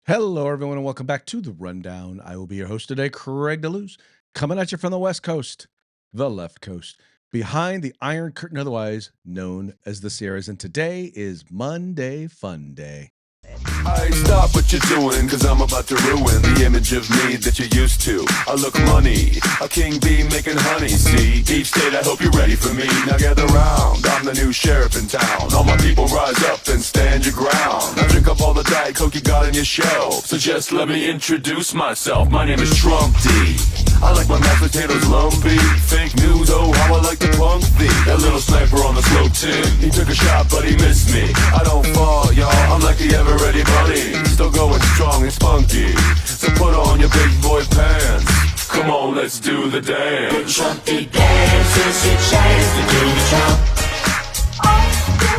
Hello, everyone, and welcome back to the Rundown. I will be your host today, Craig DeLuz, coming at you from the West Coast, the left coast, behind the Iron Curtain, otherwise known as the Sierras. And today is Monday Fun Day. Hey, stop what you're doing, cause I'm about to ruin the image of me that you're used to. I look money, a king bee making honey, see? Deep state, I hope you're ready for me. Now gather round, I'm the new sheriff in town. All my people rise up and stand your ground. Now drink up all the Diet Coke you got on your shelf. So just let me introduce myself, my name is Trump D. I like my mashed potatoes lumpy. Fake news, oh how I like to punk thee. That little sniper on the slope tin, he took a shot but he missed me. I don't fall, y'all, I'm like the ever-ready bunny. Still going strong and spunky. So put on your big boy pants. Come on, let's do the dance. The Trumpy dance is your chance to do the Trump.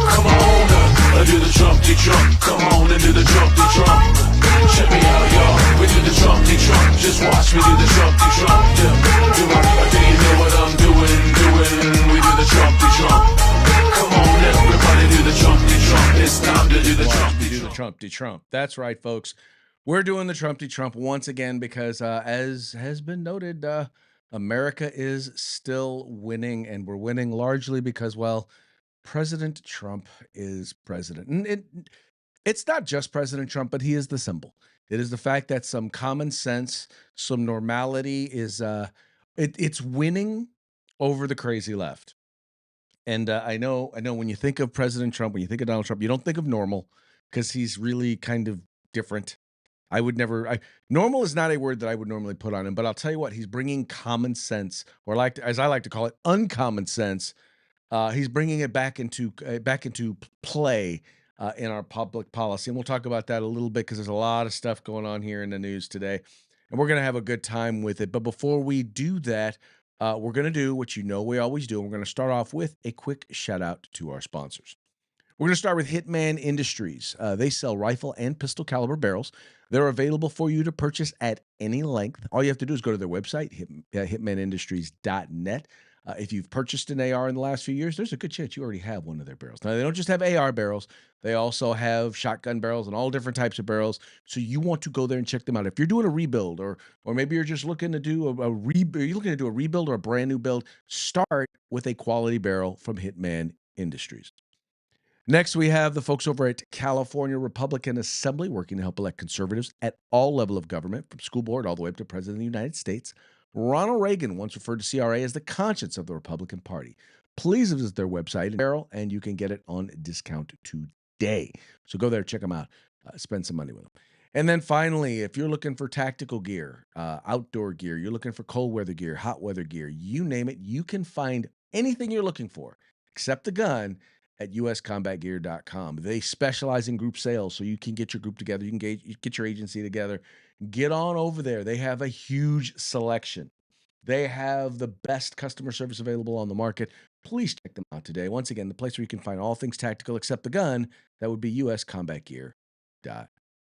Come on, do the Trumpy Trump. Come on and do the Trumpy Trump. Check me out, y'all. We do the Trumpy Trump. Just watch me do the Trumpy Trump. Yeah. Do you know what I'm doing? We do the Trumpy Trump. Come on, everybody do the Trumpy Trump. It's time to do the Trumpy Trump. That's right, folks. We're doing the Trump once again because, as has been noted, America is still winning, and we're winning largely because, well, President Trump is president. And it's not just President Trump, but he is the symbol. It is the fact that some common sense, some normality is it's winning over the crazy left. And I know when you think of President Trump, when you think of Donald Trump, you don't think of normal because he's really kind of different. I would never. Normal is not a word that I would normally put on him, but I'll tell you what, he's bringing common sense, or as I like to call it, uncommon sense. He's bringing it back into play in our public policy, and we'll talk about that a little bit because there's a lot of stuff going on here in the news today, and we're going to have a good time with it. But before we do that, we're going to do what we always do. We're going to start off with a quick shout out to our sponsors. We're going to start with Hitman Industries. They sell rifle and pistol caliber barrels. They're available for you to purchase at any length. All you have to do is go to their website, hitmanindustries.net. If you've purchased an AR in the last few years, there's a good chance you already have one of their barrels. Now, they don't just have AR barrels. They also have shotgun barrels and all different types of barrels. So you want to go there and check them out. If you're doing a rebuild, or maybe you're just looking to do you're looking to do a rebuild or a brand new build, start with a quality barrel from Hitman Industries. Next, we have the folks over at California Republican Assembly, working to help elect conservatives at all level of government, from school board all the way up to President of the United States. Ronald Reagan once referred to CRA as the conscience of the Republican Party. Please visit their website, and you can get it on discount today. So go there, check them out, spend some money with them. And then finally, if you're looking for tactical gear, outdoor gear, you're looking for cold weather gear, hot weather gear, you name it, you can find anything you're looking for, except the gun, at uscombatgear.com. They specialize in group sales, so you can get your group together, you can get your agency together. Get on over there. They have a huge selection. They have the best customer service available on the market. Please check them out today. Once again, the place where you can find all things tactical except the gun, that would be uscombatgear.com.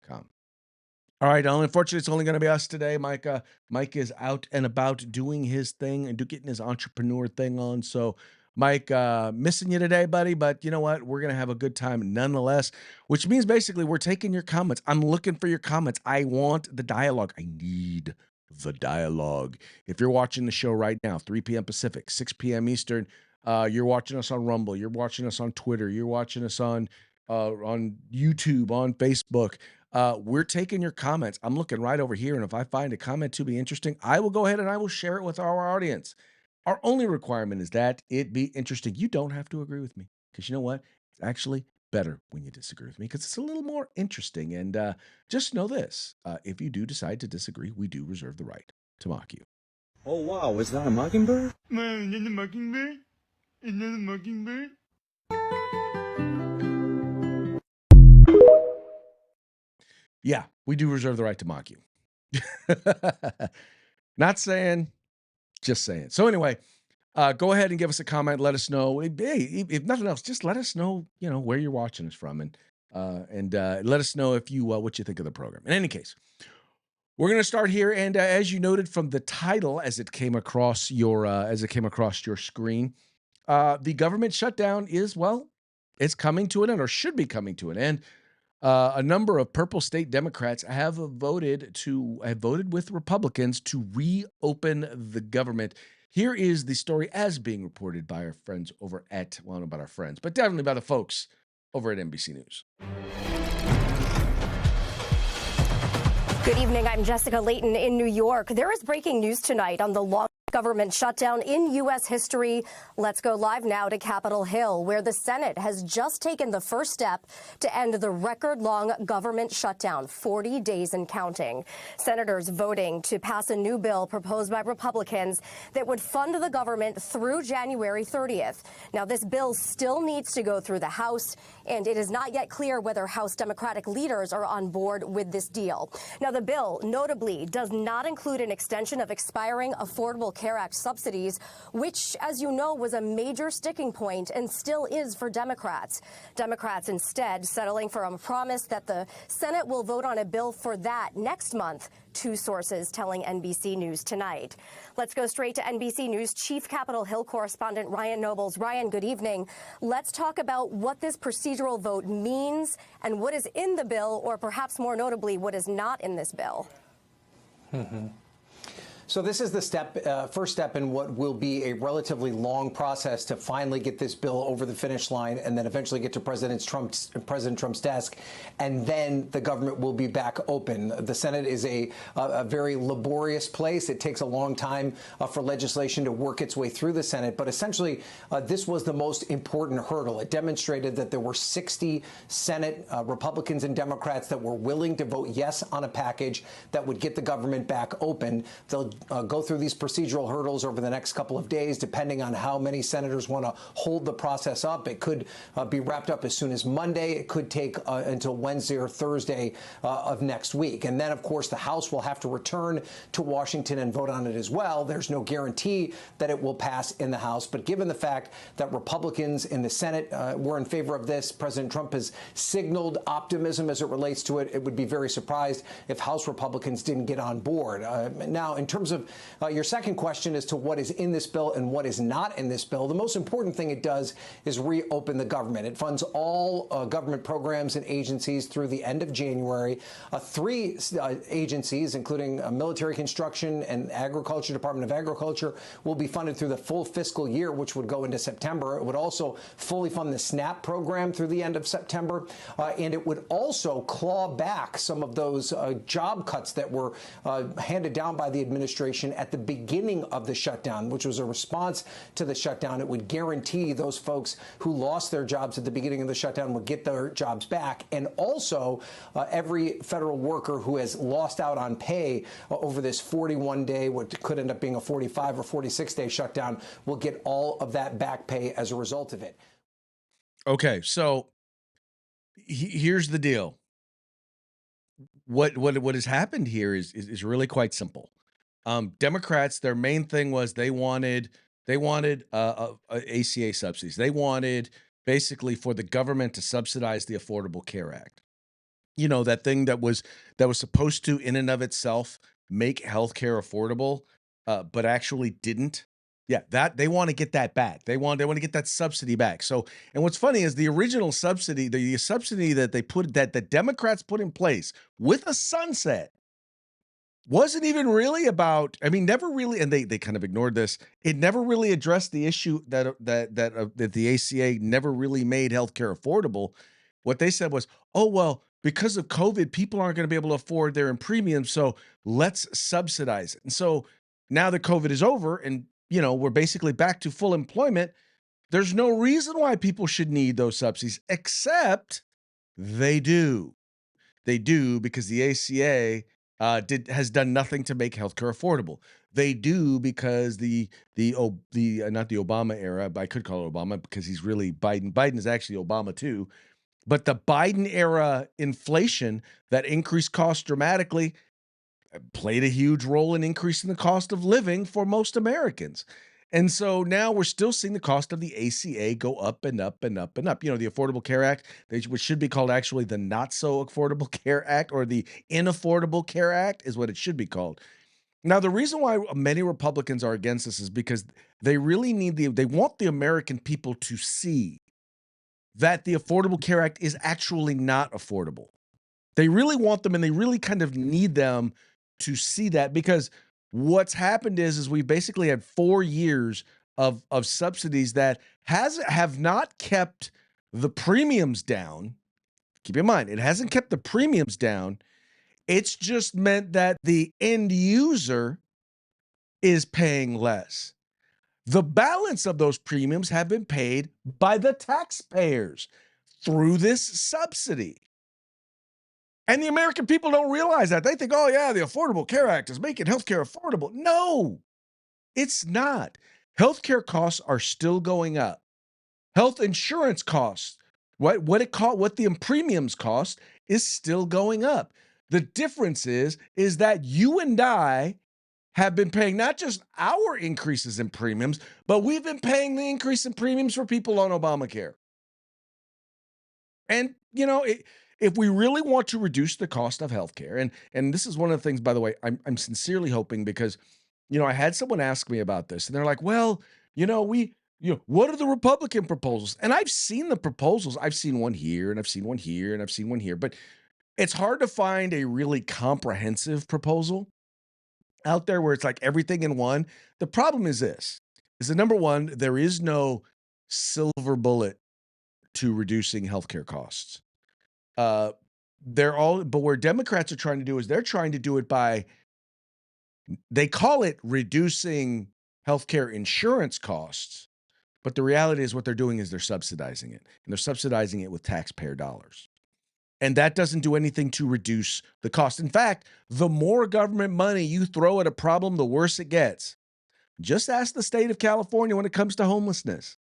All right, unfortunately, it's only going to be us today. Mike is out and about doing his thing and getting his entrepreneur thing on. So, Mike, missing you today, buddy. But you know what? We're going to have a good time nonetheless, which means basically we're taking your comments. I'm looking for your comments. I want the dialogue. I need the dialogue. If you're watching the show right now, 3 p.m. Pacific, 6 p.m. Eastern, you're watching us on Rumble, you're watching us on Twitter, you're watching us on YouTube, on Facebook. We're taking your comments. I'm looking right over here, and if I find a comment to be interesting, I will go ahead and I will share it with our audience. Our only requirement is that it be interesting. You don't have to agree with me, because you know what? It's actually better when you disagree with me, because it's a little more interesting. And just know this, if you do decide to disagree, we do reserve the right to mock you. Oh, wow. Is that a mockingbird? Man, is that a mockingbird? Is that a mockingbird? Yeah, we do reserve the right to mock you. Not saying, just saying. So anyway, go ahead and give us a comment. Let us know. Hey, if nothing else, just let us know, where you're watching us from, and let us know if you what you think of the program. In any case, we're going to start here, and as you noted from the title, as it came across your screen, the government shutdown is, well, it's coming to an end, or should be coming to an end. A number of purple state Democrats have voted with Republicans to reopen the government. Here is the story as being reported by our friends over at, well, I don't know about our friends, but definitely by the folks over at NBC News. Good evening. I'm Jessica Layton in New York. There is breaking news tonight on the longest government shutdown in U.S. history. Let's go live now to Capitol Hill, where the Senate has just taken the first step to end the record-long government shutdown, 40 days and counting. Senators voting to pass a new bill proposed by Republicans that would fund the government through January 30th. Now, this bill still needs to go through the House, and it is not yet clear whether House Democratic leaders are on board with this deal. Now, the bill notably does not include an extension of expiring Affordable Care Act subsidies, which, as you know, was a major sticking point and still is for Democrats. Democrats instead settling for a promise that the Senate will vote on a bill for that next month, two sources telling NBC News tonight. Let's go straight to NBC News Chief Capitol Hill correspondent Ryan Nobles. Ryan, good evening. Let's talk about what this procedural vote means and what is in the bill, or perhaps more notably, what is not in this bill. So this is the first step in what will be a relatively long process to finally get this bill over the finish line and then eventually get to President Trump's desk, and then the government will be back open. The Senate is a very laborious place. It takes a long time for legislation to work its way through the Senate, but essentially this was the most important hurdle. It demonstrated that there were 60 Senate Republicans and Democrats that were willing to vote yes on a package that would get the government back open. They'll go through these procedural hurdles over the next couple of days, depending on how many senators want to hold the process up. It could be wrapped up as soon as Monday. It could take until Wednesday or Thursday of next week. And then, of course, the House will have to return to Washington and vote on it as well. There's no guarantee that it will pass in the House. But given the fact that Republicans in the Senate were in favor of this, President Trump has signaled optimism as it relates to it. It would be very surprised if House Republicans didn't get on board. Now, in terms of your second question as to what is in this bill and what is not in this bill, the most important thing it does is reopen the government. It funds all government programs and agencies through the end of January. Three agencies, including military construction and agriculture, Department of Agriculture, will be funded through the full fiscal year, which would go into September. It would also fully fund the SNAP program through the end of September. And it would also claw back some of those job cuts that were handed down by the administration at the beginning of the shutdown, which was a response to the shutdown. It would guarantee those folks who lost their jobs at the beginning of the shutdown would get their jobs back. And also, every federal worker who has lost out on pay over this 41-day, what could end up being a 45 or 46-day shutdown, will get all of that back pay as a result of it. Okay, so here's the deal. What has happened here is really quite simple. Democrats, their main thing was they wanted ACA subsidies. They wanted basically for the government to subsidize the Affordable Care Act. You know, that thing that was supposed to, in and of itself, make healthcare affordable, but actually didn't. Yeah, that they want to get that back. They want to get that subsidy back. So, and what's funny is the original subsidy, the subsidy that the Democrats put in place with a sunset, wasn't even really about, I mean, never really, and they kind of ignored this. It never really addressed the issue that the ACA never really made healthcare affordable. What they said was, oh, well, because of COVID, people aren't going to be able to afford their premiums, so let's subsidize it. And so now that COVID is over and, you know, we're basically back to full employment, there's no reason why people should need those subsidies, except they do. They do, because the ACA has done nothing to make healthcare affordable. They do because the not the Obama era, but I could call it Obama because he's really Biden. Biden is actually Obama too. But the Biden era inflation that increased costs dramatically played a huge role in increasing the cost of living for most Americans. And so now we're still seeing the cost of the ACA go up and up and up and up. You know, the Affordable Care Act, which should be called actually the Not So Affordable Care Act, or the Inaffordable Care Act is what it should be called. Now, the reason why many Republicans are against this is because they really need they want the American people to see that the Affordable Care Act is actually not affordable. They really want them and they really kind of need them to see that, because what's happened is we basically had 4 years of subsidies that have not kept the premiums down. Keep in mind, it hasn't kept the premiums down. It's just meant that the end user is paying less. The balance of those premiums have been paid by the taxpayers through this subsidy. And the American people don't realize that. They think, oh, yeah, the Affordable Care Act is making healthcare affordable. No, it's not. Healthcare costs are still going up. Health insurance costs, what the premiums cost, is still going up. The difference is that you and I have been paying not just our increases in premiums, but we've been paying the increase in premiums for people on Obamacare. And, if we really want to reduce the cost of healthcare, and this is one of the things, by the way, I'm sincerely hoping, because, I had someone ask me about this, and they're like, well, what are the Republican proposals? And I've seen the proposals. I've seen one here, and I've seen one here, and I've seen one here, but it's hard to find a really comprehensive proposal out there where it's like everything in one. The problem is this, is that number one, there is no silver bullet to reducing healthcare costs. But where Democrats are trying to do is they're trying to do it by, they call it reducing healthcare insurance costs, but the reality is what they're doing is they're subsidizing it, and they're subsidizing it with taxpayer dollars. And that doesn't do anything to reduce the cost. In fact, the more government money you throw at a problem, the worse it gets. Just ask the state of California when it comes to homelessness.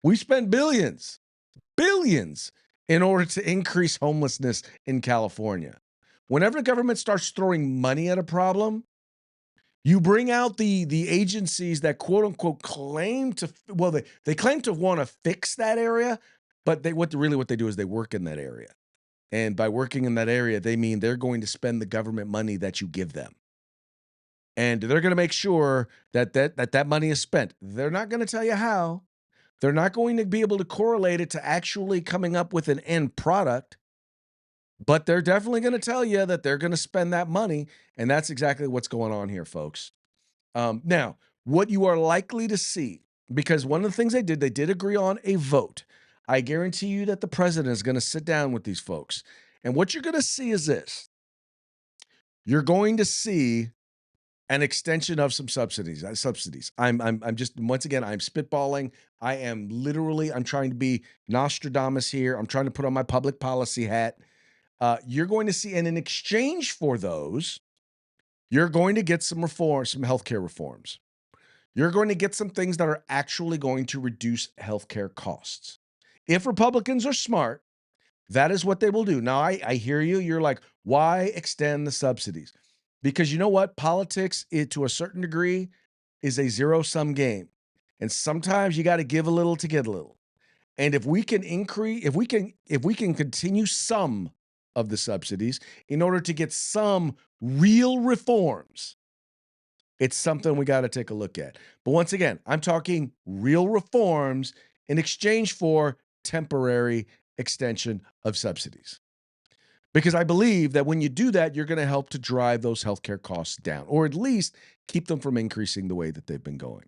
We spend billions in order to increase homelessness in California. Whenever the government starts throwing money at a problem, you bring out the agencies that quote unquote claim to, they claim to want to fix that area, but what they do is they work in that area. And by working in that area, they mean they're going to spend the government money that you give them. And they're going to make sure that money is spent. They're not going to tell you how. They're not going to be able to correlate it to actually coming up with an end product, but they're definitely going to tell you that they're going to spend that money. And that's exactly what's going on here, folks. Now, what you are likely to see, because one of the things they did agree on a vote. I guarantee you that the president is going to sit down with these folks. And what you're going to see is this. You're going to see an extension of some subsidies. I'm just, once again, I'm spitballing. I'm trying to be Nostradamus here. I'm trying to put on my public policy hat. You're going to see, and in exchange for those, you're going to get some reforms, some healthcare reforms. You're going to get some things that are actually going to reduce healthcare costs. If Republicans are smart, that is what they will do. Now, I hear you. You're like, why extend the subsidies? Because you know what? Politics, to a certain degree, is a zero-sum game. And sometimes you got to give a little to get a little. And if we can continue some of the subsidies in order to get some real reforms, it's something we got to take a look at. But once again, I'm talking real reforms in exchange for temporary extension of subsidies. Because I believe that when you do that, you're going to help to drive those healthcare costs down, or at least keep them from increasing the way that they've been going.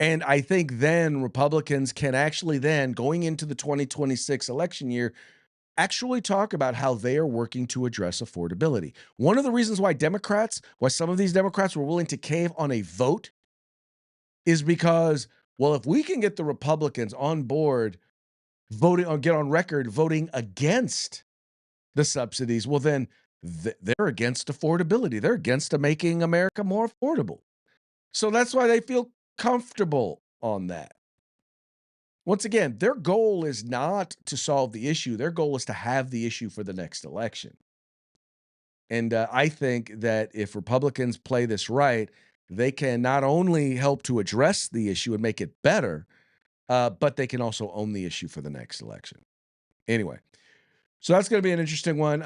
And I think then Republicans can actually then, going into the 2026 election year, actually talk about how they are working to address affordability. One of the reasons why some of these Democrats were willing to cave on a vote is because, well, if we can get the Republicans on board voting, or get on record voting against the subsidies, well, then they're against affordability. They're against making America more affordable. So that's why they feel comfortable on that. Once again, their goal is not to solve the issue. Their goal is to have the issue for the next election. And I think that if Republicans play this right, they can not only help to address the issue and make it better, but they can also own the issue for the next election. Anyway, so that's going to be an interesting one.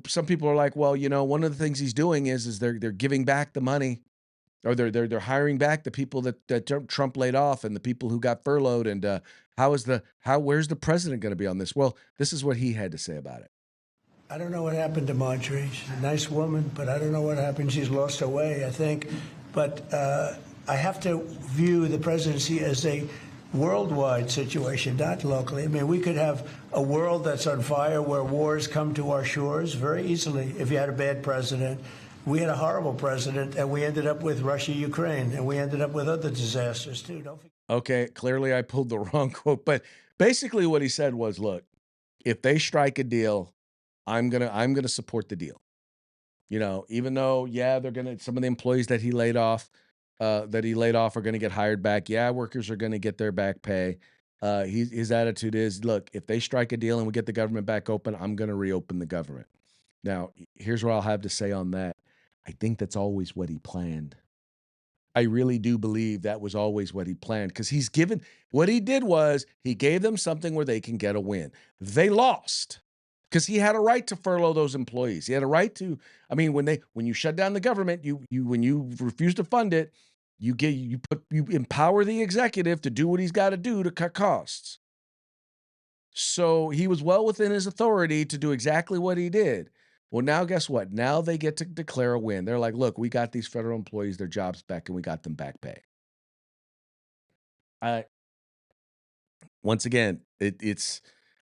Some people are like, well, one of the things he's doing is they're giving back the money Or they're hiring back the people that Trump laid off and the people who got furloughed. And where's the president going to be on this? Well, this is what he had to say about it. I don't know what happened to Marjorie. She's a nice woman, but I don't know what happened. She's lost her way, I think. But I have to view the presidency as a worldwide situation, not locally. I mean, we could have a world that's on fire where wars come to our shores very easily if you had a bad president. We had a horrible president, and we ended up with Russia, Ukraine, and we ended up with other disasters, too. Don't forget. Okay, clearly I pulled the wrong quote, but basically what he said was, look, if they strike a deal, I'm gonna support the deal. You know, even though, yeah, some of the employees that he laid off are gonna get hired back. Yeah, workers are gonna get their back pay. His attitude is, look, if they strike a deal and we get the government back open, I'm gonna reopen the government. Now, here's what I'll have to say on that. I think that's always what he planned. I really do believe that was always what he planned, because what he did was he gave them something where they can get a win. They lost because he had a right to furlough those employees. He had a right to, I mean, when you shut down the government, when you refuse to fund it, you empower the executive to do what he's got to do to cut costs. So he was well within his authority to do exactly what he did. Well, now guess what? Now they get to declare a win. They're like, look, we got these federal employees their jobs back and we got them back pay. Once again,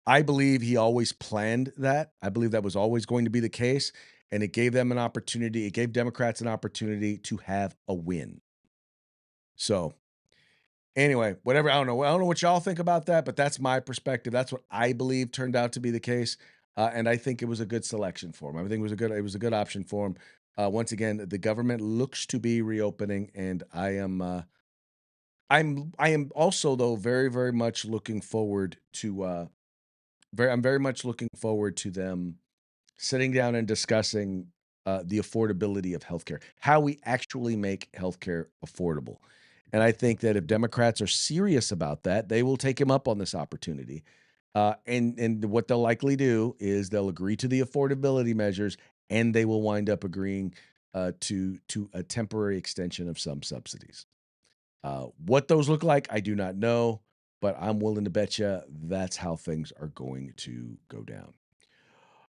I believe he always planned that. I believe that was always going to be the case. And it gave them an opportunity. It gave Democrats an opportunity to have a win. So anyway, whatever. I don't know what y'all think about that, but that's my perspective. That's what I believe turned out to be the case. And I think it was a good selection for him. I think it was a good option for him. Once again, the government looks to be reopening, and I am also, though, very, very much looking forward to I'm very much looking forward to them sitting down and discussing the affordability of healthcare, how we actually make healthcare affordable. And I think that if Democrats are serious about that, they will take him up on this opportunity. And what they'll likely do is they'll agree to the affordability measures, and they will wind up agreeing to a temporary extension of some subsidies. What those look like, I do not know, but I'm willing to bet you that's how things are going to go down.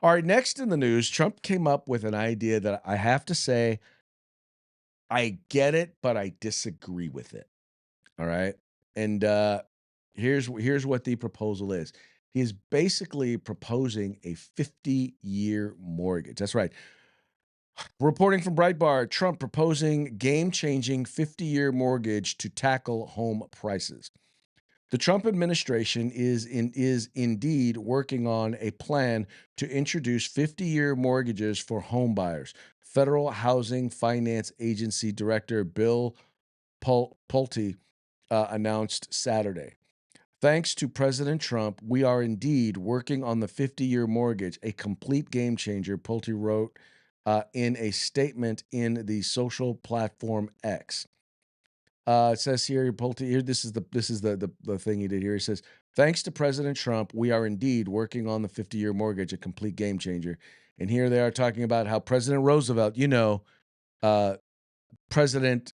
All right, next in the news, Trump came up with an idea that I have to say, I get it, but I disagree with it. All right. And here's what the proposal is. He is basically proposing a 50-year mortgage. That's right. Reporting from Breitbart, Trump proposing game-changing 50-year mortgage to tackle home prices. The Trump administration is indeed working on a plan to introduce 50-year mortgages for home buyers. Federal Housing Finance Agency Director Bill Pulte announced Saturday. Thanks to President Trump, we are indeed working on the 50-year mortgage, a complete game changer, Pulte wrote in a statement in the social platform X. It says here, Pulte, here, this is the thing he did here. He says, thanks to President Trump, we are indeed working on the 50-year mortgage, a complete game changer. And here they are talking about how President Roosevelt, President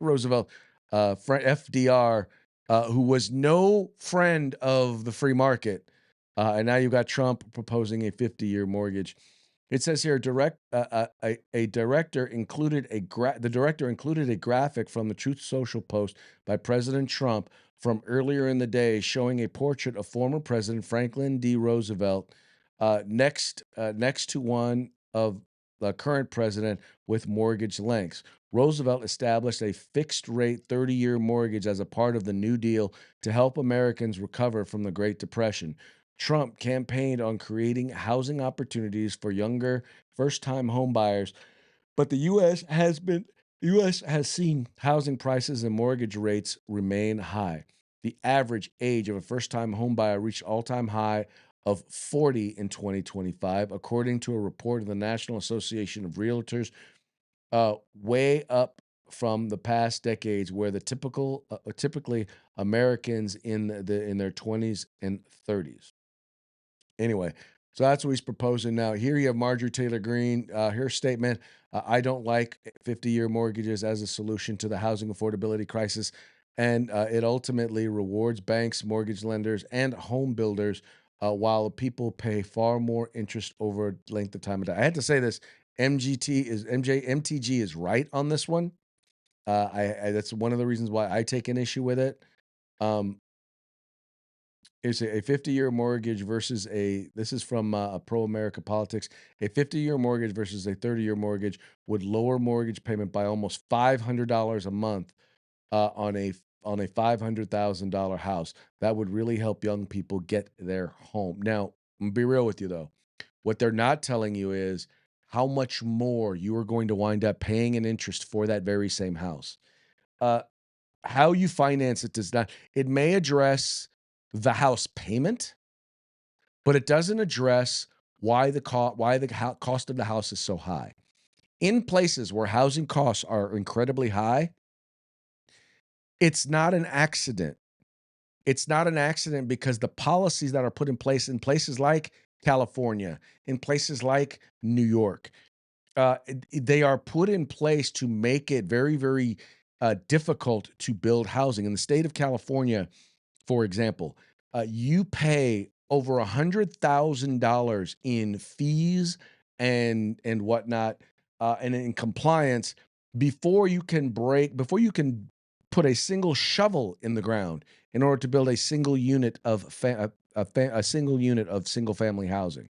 Roosevelt, FDR, who was no friend of the free market, and now you've got Trump proposing a 50-year mortgage. It says here, the director included a graphic from the Truth Social post by President Trump from earlier in the day, showing a portrait of former President Franklin D. Roosevelt next to one of the current president with mortgage lengths. Roosevelt established a fixed-rate 30-year mortgage as a part of the New Deal to help Americans recover from the Great Depression. Trump campaigned on creating housing opportunities for younger, first-time home buyers, but the U.S. has seen housing prices and mortgage rates remain high. The average age of a first-time home buyer reached all-time high of 40 in 2025, according to a report of the National Association of Realtors, way up from the past decades, where the typically Americans in their 20s and 30s. Anyway, So that's what he's proposing now. Here you have Marjorie Taylor Greene. Her statement: "I don't like 50-year mortgages as a solution to the housing affordability crisis, and it ultimately rewards banks, mortgage lenders, and home builders, while people pay far more interest over length of time." And I had to say this: MTG is right on this one. I That's one of the reasons why I take an issue with it. Um, It's a 50-year mortgage versus this is from Pro America Politics. A 50-year mortgage versus a 30-year mortgage would lower mortgage payment by almost $500 a month on a $500,000 house. That would really help young people get their home. Now, I'm gonna be real with you though. What they're not telling you is how much more you are going to wind up paying in interest for that very same house. Uh, how you finance it does not. It may address the house payment, but it doesn't address why the cost of the house is so high. In places where housing costs are incredibly high, it's not an accident. It's not an accident because the policies that are put in place in places like California, in places like New York, they are put in place to make it very, very difficult to build housing. In the state of California, for example, you pay over $100,000 in fees and whatnot, and in compliance before you can put a single shovel in the ground in order to build a single unit of a single unit of single family housing.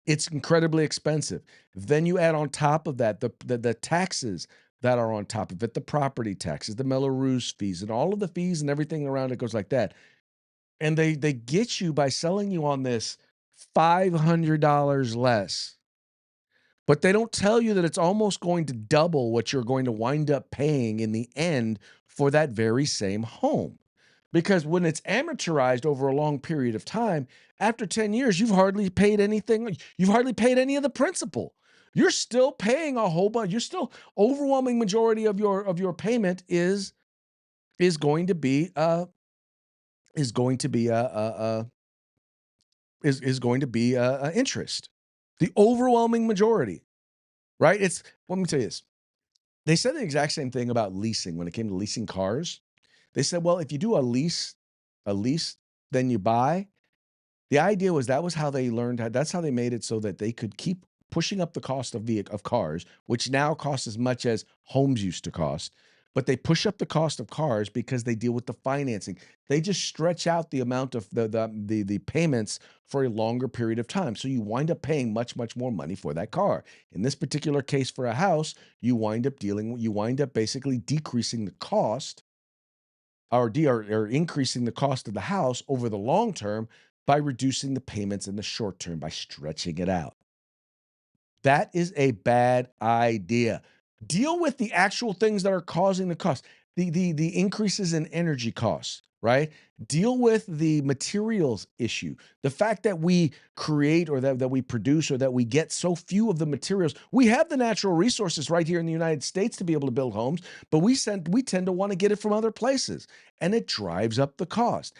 It's incredibly expensive. Then you add on top of that the taxes that are on top of it, the property taxes, the Melrose fees, and all of the fees and everything around it goes like that. And they get you by selling you on this $500 less. But they don't tell you that it's almost going to double what you're going to wind up paying in the end for that very same home. Because when it's amortized over a long period of time, after 10 years, you've hardly paid anything. You've hardly paid any of the principal. You're still paying a whole bunch. You're still overwhelming majority of your payment is going to be is going to be is going to be interest. The overwhelming majority, right? It's Let me tell you this. They said the exact same thing about leasing when it came to leasing cars. They said, well, if you do a lease, then you buy. The idea was that was how they learned that's how they made it so that they could keep pushing up the cost of cars, which now cost as much as homes used to cost. But they push up the cost of cars because they deal with the financing. They just stretch out the amount of the payments for a longer period of time. So you wind up paying much, much more money for that car. In this particular case for a house, you wind up basically decreasing the cost or increasing the cost of the house over the long term by reducing the payments in the short term by stretching it out. That is a bad idea. Deal with the actual things that are causing the cost. The increases in energy costs, right? Deal with the materials issue. The fact that we create or that we produce or that we get so few of the materials. We have the natural resources right here in the United States to be able to build homes, but we tend to want to get it from other places, and it drives up the cost.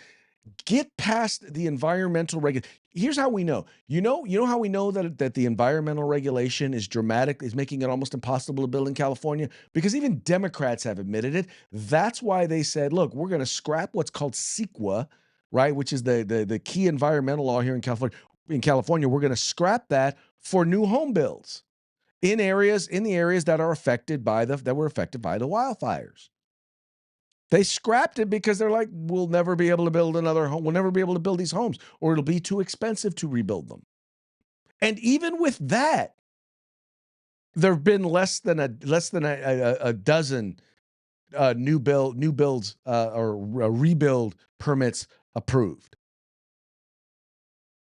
Get past the environmental regulation. Here's how we know. You know how we know that the environmental regulation is making it almost impossible to build in California? Because even Democrats have admitted it. That's why they said, look, we're going to scrap what's called CEQA, right? Which is the key environmental law here in California. In California, we're going to scrap that for new home builds in the areas that were affected by the wildfires. They scrapped it because they're like, we'll never be able to build another home. We'll never be able to build these homes, or it'll be too expensive to rebuild them. And even with that, there have been less than a dozen new builds or rebuild permits approved.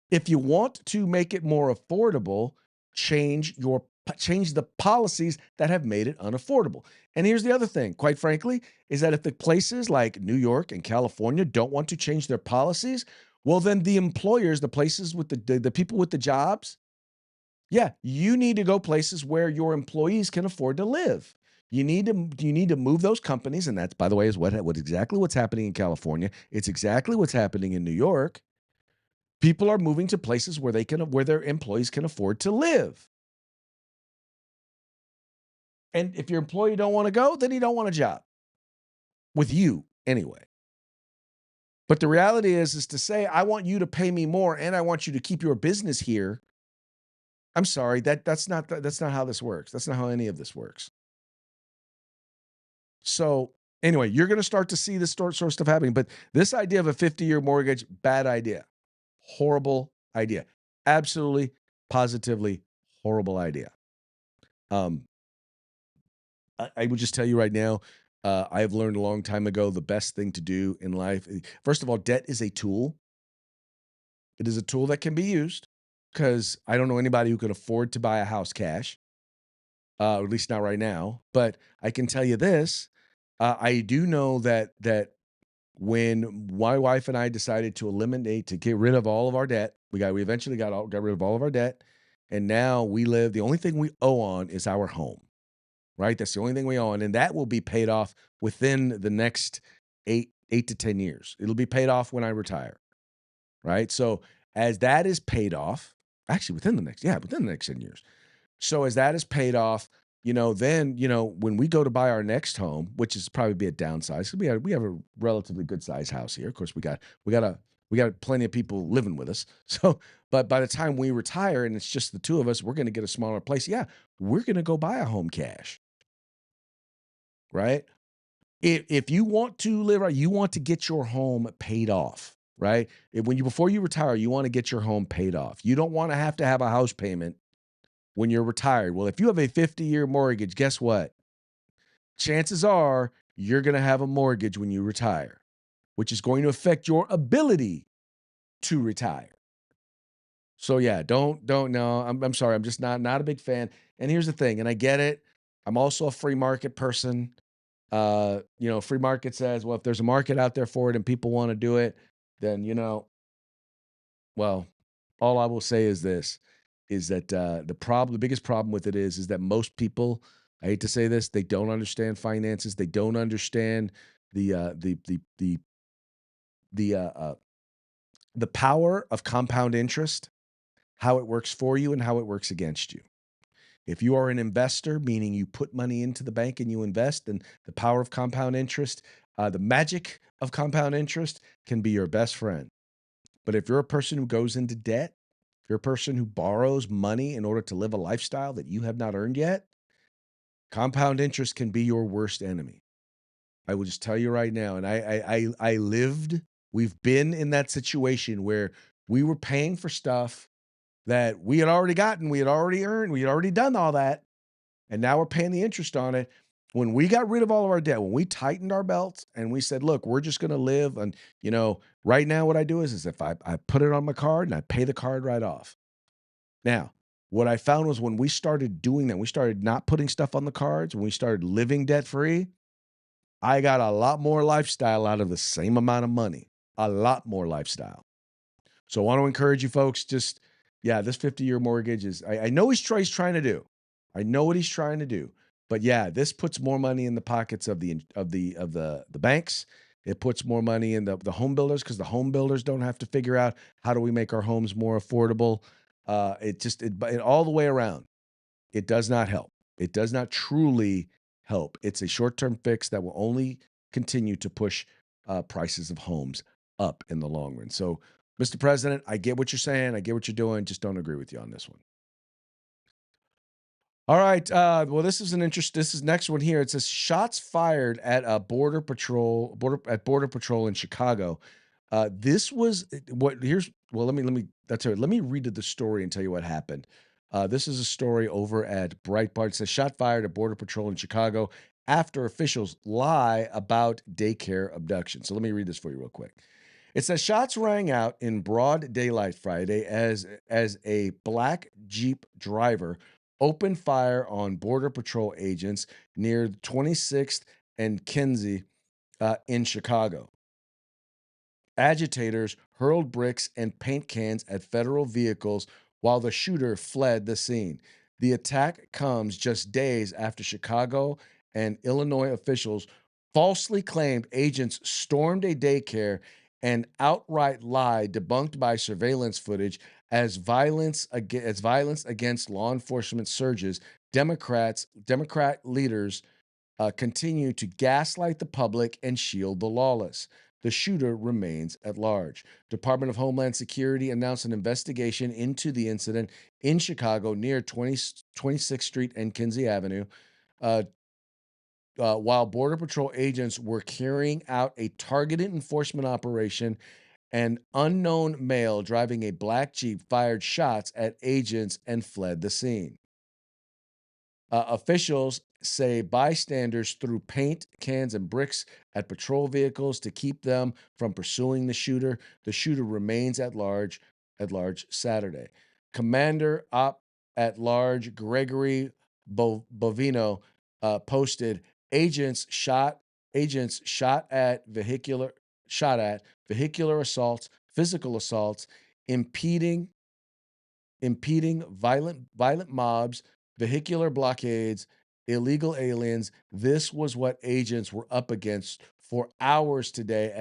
If you want to make it more affordable, change the policies that have made it unaffordable. And here's the other thing, quite frankly, is that if the places like New York and California don't want to change their policies, well, then the employers, the places with the people with the jobs, yeah, you need to go places where your employees can afford to live. You need to move those companies, and that's, by the way, is exactly what's happening in California. It's exactly what's happening in New York. People are moving to places where where their employees can afford to live. And if your employee don't want to go, then he don't want a job with you anyway. But the reality is to say, I want you to pay me more and I want you to keep your business here. I'm sorry, that's not how this works. That's not how any of this works. So anyway, you're going to start to see this sort of stuff happening. But this idea of a 50-year mortgage, bad idea. Horrible idea. Absolutely, positively horrible idea. I would just tell you right now, I've learned a long time ago the best thing to do in life. First of all, debt is a tool. It is a tool that can be used because I don't know anybody who can afford to buy a house cash, or at least not right now. But I can tell you this: I do know that when my wife and I decided to get rid of all of our debt, we eventually got rid of all of our debt, and now we live. The only thing we owe on is our home. Right? That's the only thing we own. And that will be paid off within the next 8 to 10 years. It'll be paid off when I retire. Right? So as that is paid off, actually within the next 10 years. So as that is paid off, then, when we go to buy our next home, which is probably be a downsize, because we have a relatively good sized house here. Of course, we got plenty of people living with us. So, but by the time we retire and it's just the two of us, we're going to get a smaller place. Yeah, we're going to go buy a home cash. Right? If you want to live right, you want to get your home paid off, right? Before you retire, you want to get your home paid off. You don't want to have a house payment when you're retired. Well, if you have a 50-year mortgage, guess what? Chances are you're going to have a mortgage when you retire, which is going to affect your ability to retire. So yeah, don't no. I'm sorry. I'm just not a big fan. And here's the thing, and I get it. I'm also a free market person. Free market says, well, if there's a market out there for it and people want to do it, then, well, all I will say is this, is that the biggest problem with it is that most people, I hate to say this, they don't understand finances. They don't understand the power of compound interest, how it works for you and how it works against you. If you are an investor, meaning you put money into the bank and you invest, then the power of compound interest, the magic of compound interest can be your best friend. But if you're a person who goes into debt, if you're a person who borrows money in order to live a lifestyle that you have not earned yet, compound interest can be your worst enemy. I will just tell you right now, and we've been in that situation where we were paying for stuff that we had already gotten, we had already earned, we had already done all that, and now we're paying the interest on it. When we got rid of all of our debt, when we tightened our belts and we said, look, we're just going to live, and right now what I do is if I put it on my card and I pay the card right off. Now, what I found was when we started doing that, we started not putting stuff on the cards, when we started living debt-free, I got a lot more lifestyle out of the same amount of money, a lot more lifestyle. So I want to encourage you folks, this 50-year mortgage is, I know he's trying to do. I know what he's trying to do. But yeah, this puts more money in the pockets of the banks. It puts more money in the home builders because the home builders don't have to figure out how do we make our homes more affordable. It all the way around. It does not help. It does not truly help. It's a short-term fix that will only continue to push prices of homes up in the long run. So, Mr. President, I get what you're saying. I get what you're doing. Just don't agree with you on this one. All right. Well, this is next one here. It says shots fired at a border patrol in Chicago. This was what here's, well, let me read the story and tell you what happened. This is a story over at Breitbart. It says shot fired at border patrol in Chicago after officials lie about daycare abduction. So let me read this for you real quick. It says shots rang out in broad daylight Friday as a black Jeep driver opened fire on Border Patrol agents near 26th and Kinsey in Chicago. Agitators hurled bricks and paint cans at federal vehicles while the shooter fled the scene. The attack comes just days after Chicago and Illinois officials falsely claimed agents stormed a daycare an outright lie debunked by surveillance footage as violence against law enforcement surges. Democrat leaders continue to gaslight the public and shield the lawless. The shooter remains at large. Department of Homeland Security announced an investigation into the incident in Chicago near 26th Street and Kinsey Avenue. While Border Patrol agents were carrying out a targeted enforcement operation, an unknown male driving a black Jeep fired shots at agents and fled the scene. Officials say bystanders threw paint cans and bricks at patrol vehicles to keep them from pursuing the shooter. The shooter remains at large Saturday. Commander at large Gregory Bovino posted agents shot at vehicular assaults, physical assaults, impeding violent mobs, vehicular blockades, illegal aliens. This was what agents were up against for hours today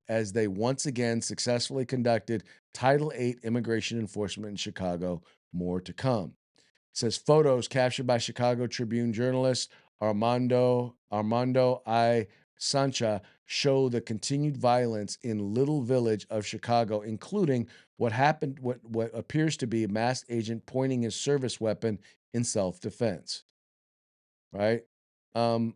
as they once again successfully conducted Title VIII immigration enforcement in Chicago. More to come. It says photos captured by Chicago Tribune journalist Armando I. Sancha show the continued violence in Little Village of Chicago, including what appears to be a masked agent pointing his service weapon in self-defense. Right? I want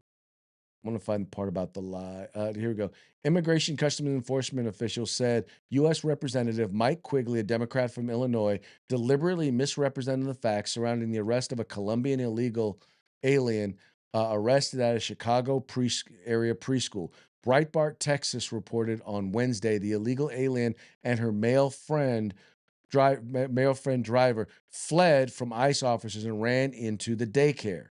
to find the part about the lie. Here we go. Immigration Customs Enforcement officials said U.S. Representative Mike Quigley, a Democrat from Illinois, deliberately misrepresented the facts surrounding the arrest of a Colombian illegal alien arrested at a Chicago area preschool. Breitbart, Texas reported on Wednesday the illegal alien and her male friend driver fled from ICE officers and ran into the daycare.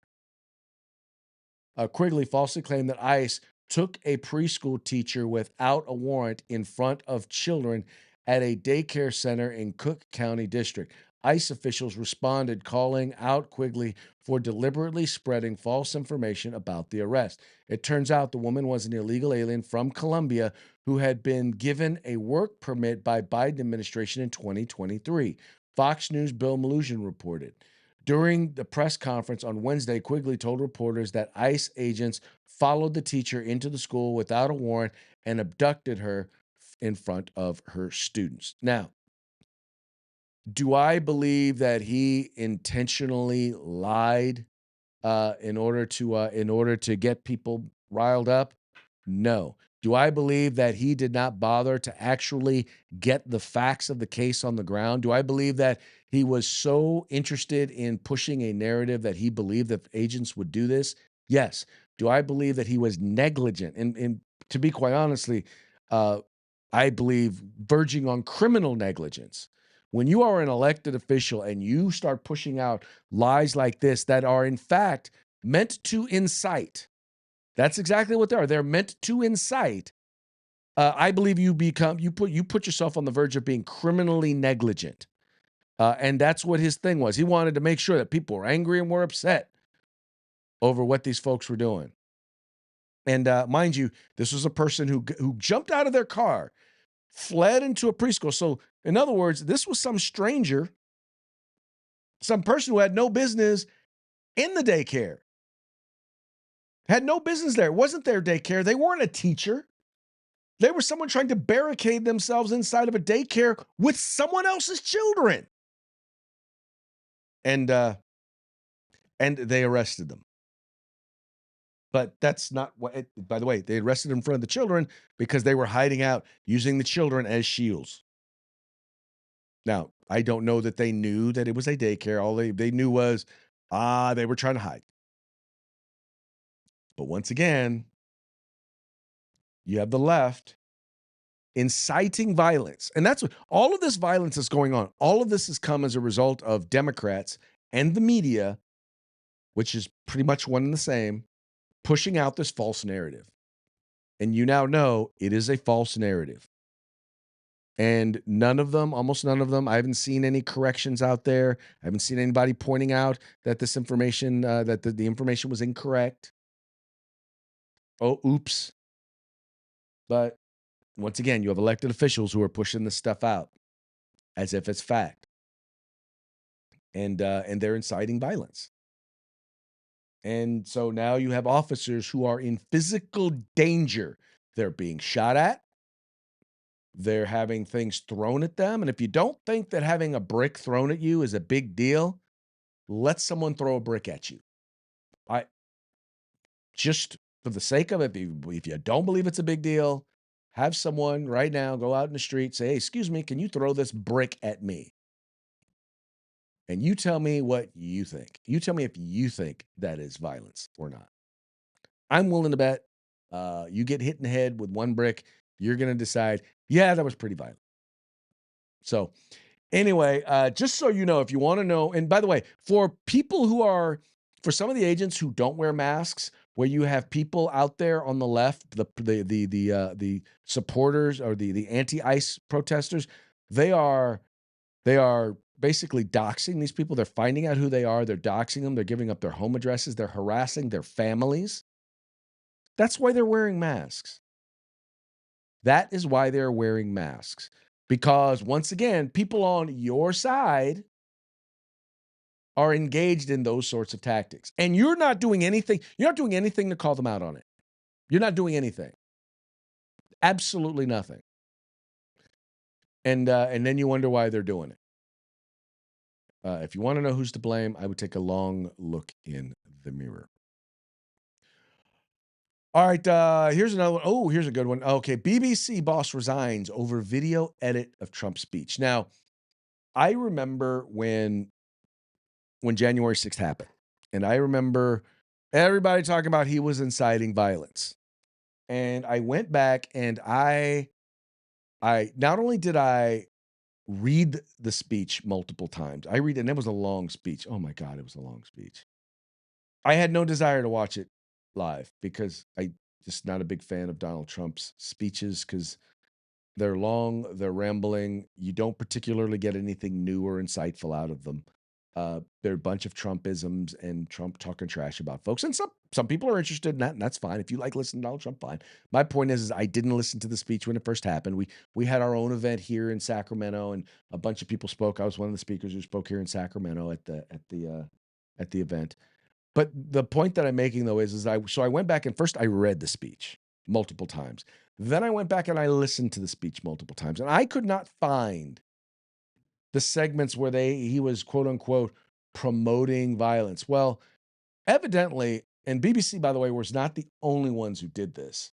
Quigley falsely claimed that ICE took a preschool teacher without a warrant in front of children at a daycare center in Cook County District. ICE officials responded, calling out Quigley for deliberately spreading false information about the arrest. It turns out the woman was an illegal alien from Colombia who had been given a work permit by Biden administration in 2023. Fox News' Bill Melugin reported. During the press conference on Wednesday, Quigley told reporters that ICE agents followed the teacher into the school without a warrant and abducted her in front of her students. Now, do I believe that he intentionally lied in order to get people riled up? No. Do I believe that he did not bother to actually get the facts of the case on the ground? Do I believe that he was so interested in pushing a narrative that he believed that agents would do this? Yes. Do I believe that he was negligent? And to be quite honestly, I believe verging on criminal negligence. When you are an elected official and you start pushing out lies like this that are in fact meant to incite, that's exactly what they are. They're meant to incite. I believe you put yourself on the verge of being criminally negligent. And that's what his thing was. He wanted to make sure that people were angry and were upset over what these folks were doing. And mind you, this was a person who jumped out of their car, fled into a preschool. So in other words, this was some stranger, some person who had no business in the daycare. Had no business there. It wasn't their daycare. They weren't a teacher. They were someone trying to barricade themselves inside of a daycare with someone else's children. And they arrested them. But that's not what, by the way, they arrested them in front of the children because they were hiding out using the children as shields. Now, I don't know that they knew that it was a daycare. All they knew was, they were trying to hide. But once again, you have the left inciting violence. And that's what all of this violence is going on. All of this has come as a result of Democrats and the media, which is pretty much one and the same, pushing out this false narrative. And you now know it is a false narrative. And almost none of them, I haven't seen any corrections out there. I haven't seen anybody pointing out that this information, that the information was incorrect. Oh, oops. But once again, you have elected officials who are pushing this stuff out as if it's fact. And they're inciting violence. And so now you have officers who are in physical danger. They're being shot at. They're having things thrown at them. And if you don't think that having a brick thrown at you is a big deal, let someone throw a brick at you. Just for the sake of it, if you don't believe it's a big deal, have someone right now go out in the street, say, hey, excuse me, can you throw this brick at me? And you tell me what you think. You tell me if you think that is violence or not. I'm willing to bet you get hit in the head with one brick, you're going to decide, yeah, that was pretty violent. So anyway, just so you know, if you want to know, and by the way, for people who are, for some of the agents who don't wear masks, where you have people out there on the left, the supporters or the anti-ICE protesters, they are basically doxing these people. They're finding out who they are. They're doxing them. They're giving up their home addresses. They're harassing their families. That's why they're wearing masks. That is why they're wearing masks. Because once again, people on your side are engaged in those sorts of tactics. And you're not doing anything. You're not doing anything to call them out on it. You're not doing anything. Absolutely nothing. And then you wonder why they're doing it. If you want to know who's to blame, I would take a long look in the mirror. All right, here's another one. Oh, here's a good one. Okay, BBC boss resigns over video edit of Trump's speech. Now, I remember when January 6th happened, and I remember everybody talking about he was inciting violence. And I went back and I not only did I read the speech multiple times, and it was a long speech. Oh my God, it was a long speech. I had no desire to watch it live because I just not a big fan of Donald Trump's speeches because they're long, they're rambling. You don't particularly get anything new or insightful out of them. They're a bunch of Trumpisms and Trump talking trash about folks. And some people are interested in that, and that's fine. If you like listening to Donald Trump, fine. My point is I didn't listen to the speech when it first happened. We had our own event here in Sacramento, and a bunch of people spoke. I was one of the speakers who spoke here in Sacramento at the event. But the point that I'm making though is I went back and first I read the speech multiple times. Then I went back and I listened to the speech multiple times, and I could not find the segments where he was quote unquote promoting violence. Well, evidently, and BBC, by the way, was not the only ones who did this,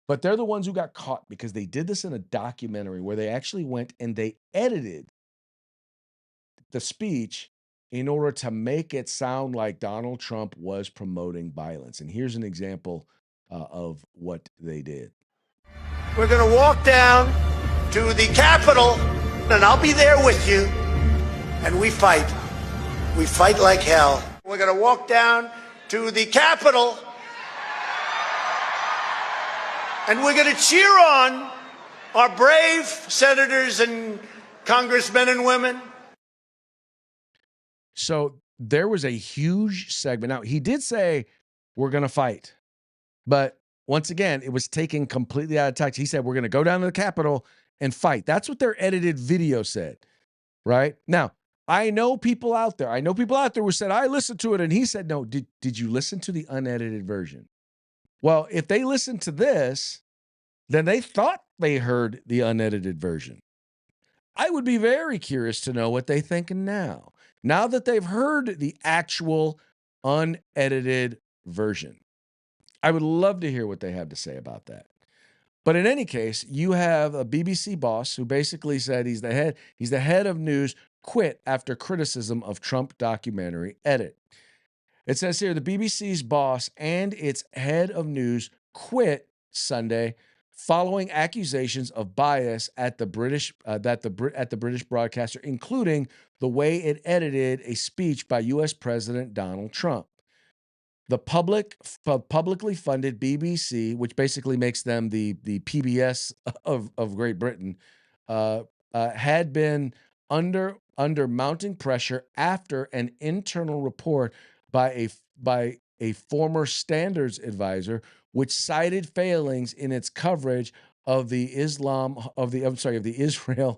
but they're the ones who got caught because they did this in a documentary where they actually went and they edited the speech in order to make it sound like Donald Trump was promoting violence. And here's an example of what they did. We're going to walk down to the Capitol, and I'll be there with you, and we fight. We fight like hell. We're going to walk down to the Capitol, and we're going to cheer on our brave senators and congressmen and women. So there was a huge segment. Now, he did say, we're going to fight. But once again, it was taken completely out of context. He said, we're going to go down to the Capitol and fight. That's what their edited video said, right? Now, I know people out there who said, I listened to it. And he said, no, did you listen to the unedited version? Well, if they listened to this, then they thought they heard the unedited version. I would be very curious to know what they think now that they've heard the actual unedited version. I would love to hear what they have to say about that. But in any case, you have a BBC boss who basically said he's the head of news, quit after criticism of Trump documentary edit. It says here the BBC's boss and its head of news quit Sunday following accusations of bias at the British broadcaster, including the way it edited a speech by U.S. President Donald Trump. The publicly funded BBC, which basically makes them the PBS of Great Britain, had been under mounting pressure after an internal report by a former standards advisor, which cited failings in its coverage of the Israel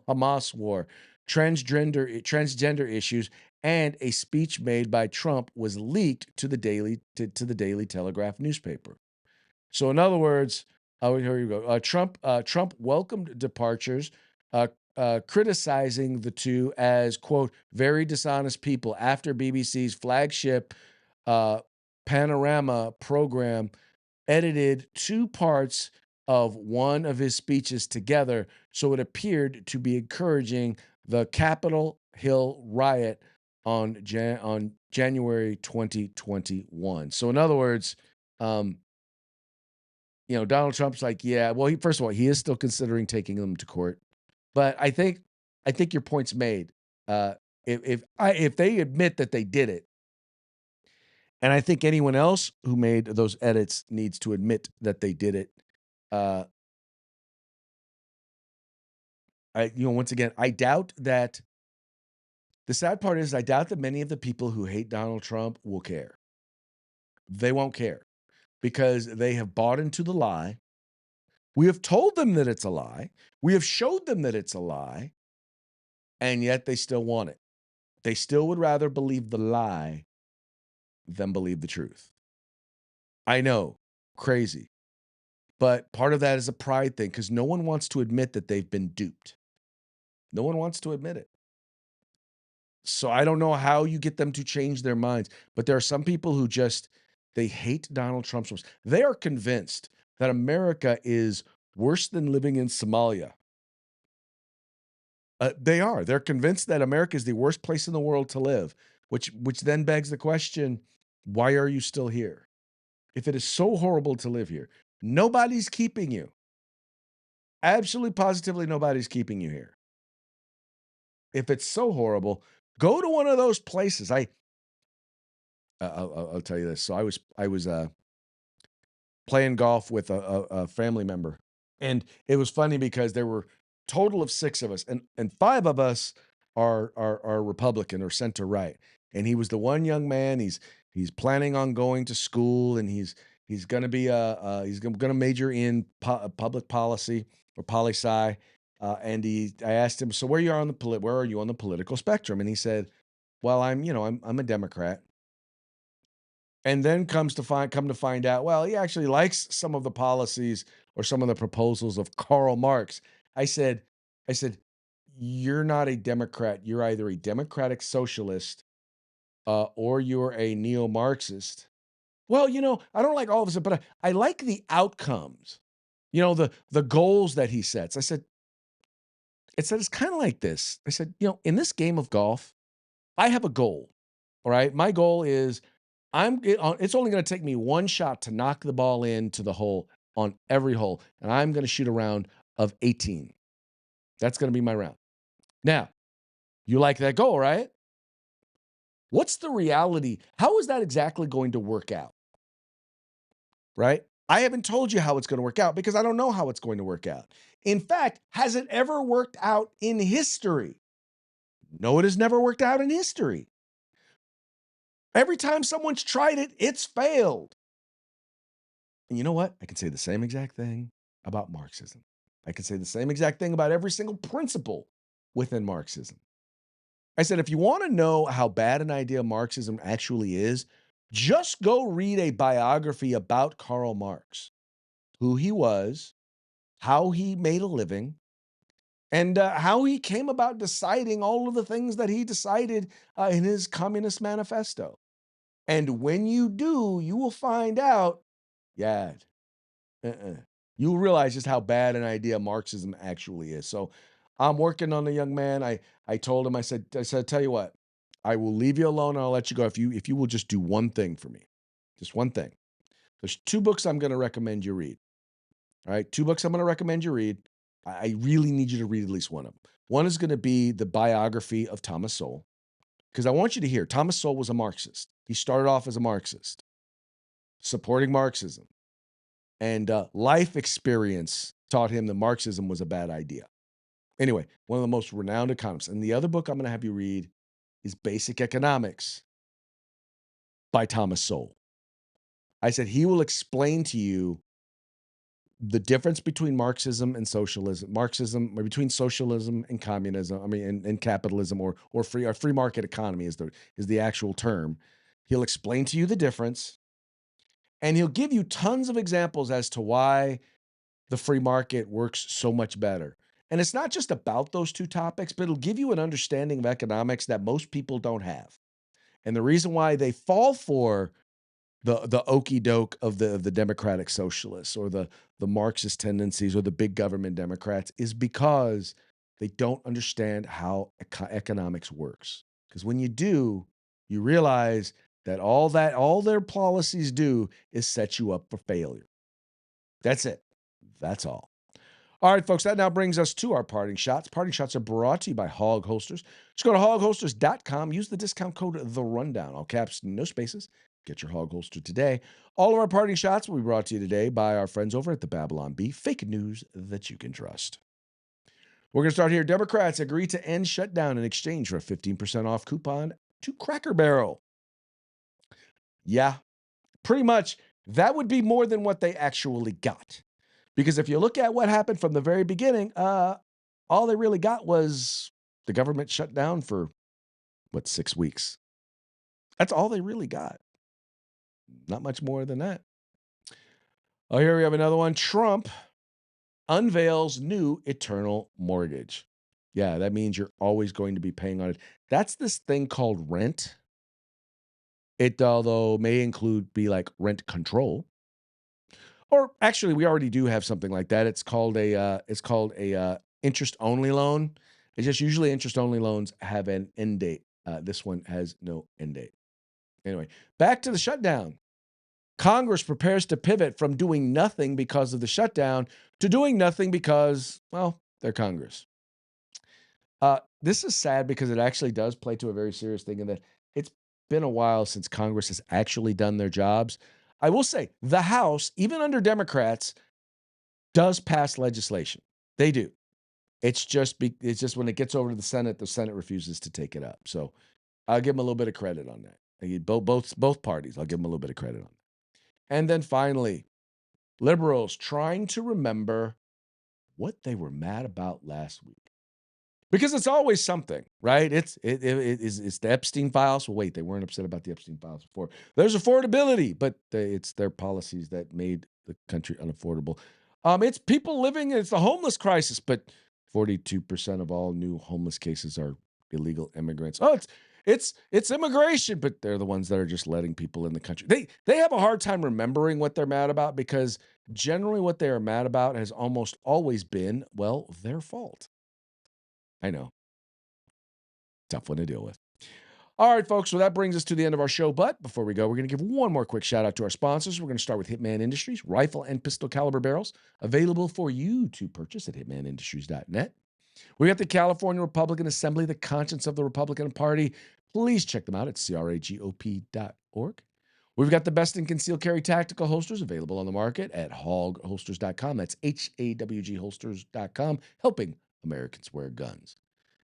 Hamas war, transgender issues, and a speech made by Trump was leaked to the Daily Telegraph newspaper. So, in other words, here you go. Trump welcomed departures, criticizing the two as, quote, very dishonest people after BBC's flagship Panorama program edited two parts of one of his speeches together, so it appeared to be encouraging the Capitol Hill riot on January 2021. So, in other words, Donald Trump's like, yeah, well, first of all, he is still considering taking them to court, but I think your point's made. If they admit that they did it, and I think anyone else who made those edits needs to admit that they did it. Once again, I doubt that. The sad part is, I doubt that many of the people who hate Donald Trump will care. They won't care because they have bought into the lie. We have told them that it's a lie. We have showed them that it's a lie, and yet they still want it. They still would rather believe the lie than believe the truth. I know, crazy. But part of that is a pride thing because no one wants to admit that they've been duped. No one wants to admit it. So I don't know how you get them to change their minds. But there are some people who they hate Donald Trump. They are convinced that America is worse than living in Somalia. They are. They're convinced that America is the worst place in the world to live, which then begs the question, why are you still here? If it is so horrible to live here, nobody's keeping you. Absolutely, positively, nobody's keeping you here. If it's so horrible, go to one of those places. I'll tell you this. So I was playing golf with a family member, and it was funny because there were total of 6 of us, and 5 of us are Republican or center right, and he was the one young man. He's planning on going to school, and he's going to be he's going to major in public policy or poli-sci. And I asked him, so where are you on the political spectrum? And he said, well, I'm a Democrat. And then come to find out, well, he actually likes some of the policies or some of the proposals of Karl Marx. I said, you're not a Democrat. You're either a democratic socialist or you're a neo-Marxist. Well, I don't like all of this, but I like the outcomes, the goals that he sets. I said, it's kind of like this. I said, in this game of golf, I have a goal. All right. My goal is it's only going to take me one shot to knock the ball into the hole on every hole. And I'm going to shoot a round of 18. That's going to be my round. Now, you like that goal, right? What's the reality? How is that exactly going to work out? Right? I haven't told you how it's going to work out because I don't know how it's going to work out. In fact, has it ever worked out in history? No, it has never worked out in history. Every time someone's tried it, it's failed. And you know what? I can say the same exact thing about Marxism. I can say the same exact thing about every single principle within Marxism. I said, if you want to know how bad an idea Marxism actually is, just go read a biography about Karl Marx, who he was, how he made a living, and how he came about deciding all of the things that he decided in his Communist Manifesto. And when you do, you will find out, you'll realize just how bad an idea Marxism actually is. So I'm working on the young man. I told him, I said, tell you what, I will leave you alone and I'll let you go if you will just do one thing for me. Just one thing. There's 2 books I'm going to recommend you read. All right, 2 books I'm going to recommend you read. I really need you to read at least one of them. One is going to be the biography of Thomas Sowell, because I want you to hear Thomas Sowell was a Marxist. He started off as a Marxist, supporting Marxism, and life experience taught him that Marxism was a bad idea. Anyway, one of the most renowned economists. And the other book I'm going to have you read is Basic Economics by Thomas Sowell. I said he will explain to you the difference between Marxism and socialism, Marxism, or between socialism and communism, and capitalism or free market economy is the actual term. He'll explain to you the difference, and he'll give you tons of examples as to why the free market works so much better. And it's not just about those two topics, but it'll give you an understanding of economics that most people don't have. And the reason why they fall for the okey doke of the democratic socialists or the Marxist tendencies or the big government Democrats is because they don't understand how economics works. Because when you do, you realize that all their policies do is set you up for failure. That's it. That's all. All right, folks, that now brings us to our parting shots. Parting shots are brought to you by Hog Holsters. Just go to hogholsters.com. Use the discount code The Rundown. All caps, no spaces. Get your hog holster today. All of our parting shots will be brought to you today by our friends over at the Babylon Bee. Fake news that you can trust. We're going to start here. Democrats agree to end shutdown in exchange for a 15% off coupon to Cracker Barrel. Yeah, pretty much that would be more than what they actually got. Because if you look at what happened from the very beginning, all they really got was the government shut down for, 6 weeks. That's all they really got. Not much more than that. Oh, here we have another one. Trump unveils new eternal mortgage. Yeah, that means you're always going to be paying on it. That's this thing called rent. It, although, may be like rent control. Or actually, we already do have something like that. It's called a interest-only loan. It's just usually interest-only loans have an end date. This one has no end date. Anyway, back to the shutdown. Congress prepares to pivot from doing nothing because of the shutdown to doing nothing because, well, they're Congress. This is sad because it actually does play to a very serious thing in that it's been a while since Congress has actually done their jobs. I will say the House, even under Democrats, does pass legislation. They do. It's just when it gets over to the Senate refuses to take it up. So I'll give them a little bit of credit on that. Both parties, I'll give them a little bit of credit on that. And then finally, liberals trying to remember what they were mad about last week. Because it's always something, right? It's the Epstein files. Well, wait, they weren't upset about the Epstein files before. There's affordability, but it's their policies that made the country unaffordable. It's people living, it's the homeless crisis, but 42% of all new homeless cases are illegal immigrants. Oh, it's immigration, but they're the ones that are just letting people in the country. They have a hard time remembering what they're mad about because generally what they are mad about has almost always been, well, their fault. I know. Tough one to deal with. All right, folks. So that brings us to the end of our show. But before we go, we're going to give one more quick shout out to our sponsors. We're going to start with Hitman Industries, rifle and pistol caliber barrels available for you to purchase at hitmanindustries.net. We got the California Republican Assembly, the conscience of the Republican Party. Please check them out at cragop.org. We've got the best in concealed carry tactical holsters available on the market at hogholsters.com. That's HAWG holsters.com, helping Americans wear guns.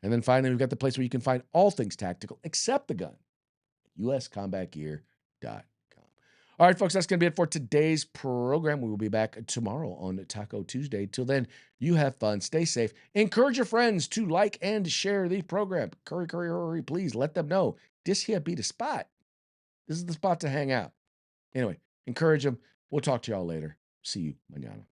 And then finally, we've got the place where you can find all things tactical except the gun, uscombatgear.com. All right, folks, that's going to be it for today's program. We will be back tomorrow on Taco Tuesday. Till then, you have fun, stay safe, encourage your friends to like and share the program. Hurry, please let them know this here be the spot. This is the spot to hang out. Anyway, encourage them. We'll talk to y'all later. See you mañana.